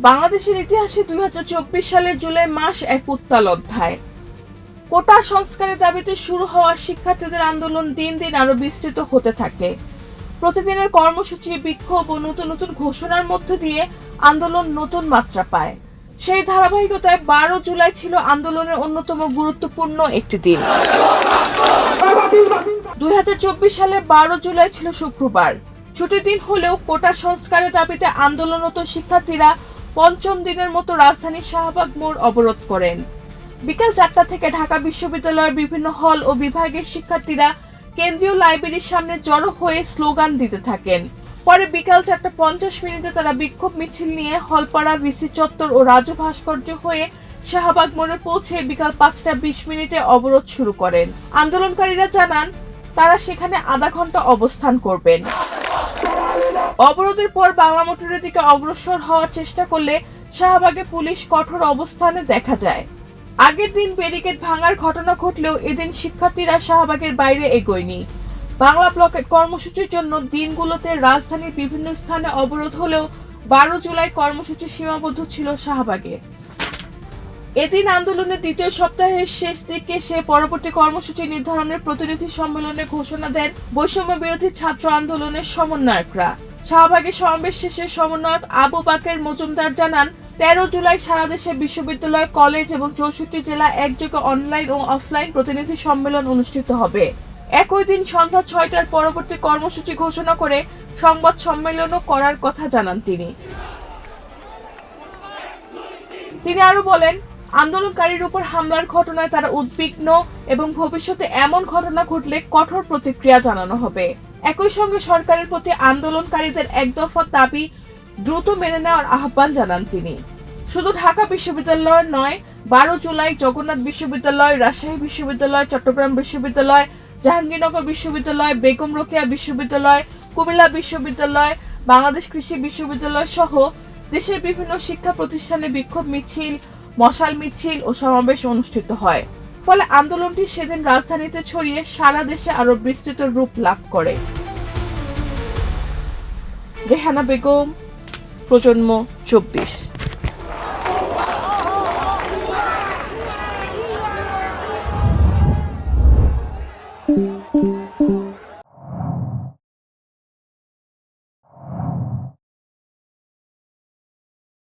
বাংলাদেশের ইতিহাসে 2024 সালের জুলাই মাস এক উত্তাল অধ্যায়। কোটা সংস্কারের দাবিতে শুরু হওয়া শিক্ষার্থীদের আন্দোলন দিন দিন আরো বিস্তৃত হতে থাকে। প্রতিদিনের কর্মসূচি, বিক্ষোভ ও নতুন নতুন ঘোষণার মধ্য দিয়ে আন্দোলন নতুন মাত্রা পায়। সেই ধারাবাহিকতায় 12 জুলাই ছিল আন্দোলনের অন্যতম গুরুত্বপূর্ণ একটি দিন। 2024 সালে 12 জুলাই ছিল শুক্রবার। ছুটির দিন হলেও কোটা সংস্কারের দাবিতে আন্দোলনরত শিক্ষার্থীরা পঞ্চম দিনের মতো রাজধানীর শাহবাগ মোড় অবরোধ করেন। বিকেল 4টা থেকে ঢাকা বিশ্ববিদ্যালয়ের বিভিন্ন হল ও বিভাগের শিক্ষার্থীরা কেন্দ্রীয় লাইব্রেরির সামনে জড়ো হয়ে স্লোগান দিতে থাকেন। পরে বিকেল 4:50 তারা বিক্ষোভ মিছিল নিয়ে হলপাড়া, ভিসি চত্বর ও রাজু ভাস্কর্য হয়ে শাহবাগ মোড়ে পৌঁছে বিকাল 5:20 অবরোধ শুরু করেন। আন্দোলনকারীরা জানান তারা সেখানে আধা ঘন্টা অবস্থান করবেন। অবরোধের পর বাংলা মোটরের দিকে অগ্রসর হওয়ার চেষ্টা করলে শাহবাগে পুলিশ কঠোর অবস্থানে দেখা যায়। আগের দিন ব্যারিকেড ভাঙার ঘটনা ঘটলেও এদিন শিক্ষার্থীরা শাহবাগের বাইরে এগোয়নি। বাংলা ব্লকের কর্মসূচির জন্য দিনগুলোতে রাজধানীর বিভিন্ন স্থানে অবরোধ হলেও 12 জুলাই কর্মসূচি সীমাবদ্ধ ছিল শাহবাগে। এদিন আন্দোলনের দ্বিতীয় সপ্তাহের শেষ দিকে সে পরবর্তী কর্মসূচি নির্ধারণের প্রতিনিধি সম্মেলনে ঘোষণা দেন বৈষম্য বিরোধী ছাত্র আন্দোলনের সমন্বয়করা। শাহবাগে সমাবেশ শেষে সমন্বয়ক আবু বাকের মজুমদার জানান, 13 জুলাই সারা দেশে বিশ্ববিদ্যালয়, কলেজ এবং 64 জেলা একযোগে অনলাইন ও অফলাইন প্রতিনিধি সম্মেলন অনুষ্ঠিত হবে। একই দিন সন্ধ্যা 6টার পরবর্তী কর্মসূচি ঘোষণা করে সংবাদ সম্মেলনও করার কথা জানান তিনি। আরো বলেন, আন্দোলনকারীর উপর হামলার ঘটনায় তারা উদ্বিগ্ন এবং ভবিষ্যতে এমন ঘটনা ঘটলে কঠোর প্রতিক্রিয়া জানানো হবে। একই সঙ্গে সরকারের প্রতি আন্দোলনকারীদের এক দফা দাবি দ্রুত মেনে নেওয়ার আহ্বান জানান তিনি। শুধু ঢাকা বিশ্ববিদ্যালয় নয়, 12 জুলাই জগন্নাথ বিশ্ববিদ্যালয়, রাজশাহী বিশ্ববিদ্যালয়, চট্টগ্রাম বিশ্ববিদ্যালয়, জাহাঙ্গীরনগর বিশ্ববিদ্যালয়, বেগম রোকেয়া বিশ্ববিদ্যালয়, কুমিল্লা বিশ্ববিদ্যালয়, বাংলাদেশ কৃষি বিশ্ববিদ্যালয় সহ দেশের বিভিন্ন শিক্ষা প্রতিষ্ঠানে বিক্ষোভ মিছিল, মশাল মিছিল ও সমাবেশ অনুষ্ঠিত হয়। ফলে আন্দোলনটি সেদিন রাজধানীতে ছড়িয়ে সারা দেশে আরো বিস্তৃত রূপ লাভ করে। রেহানা বেগম, প্রজন্ম 24।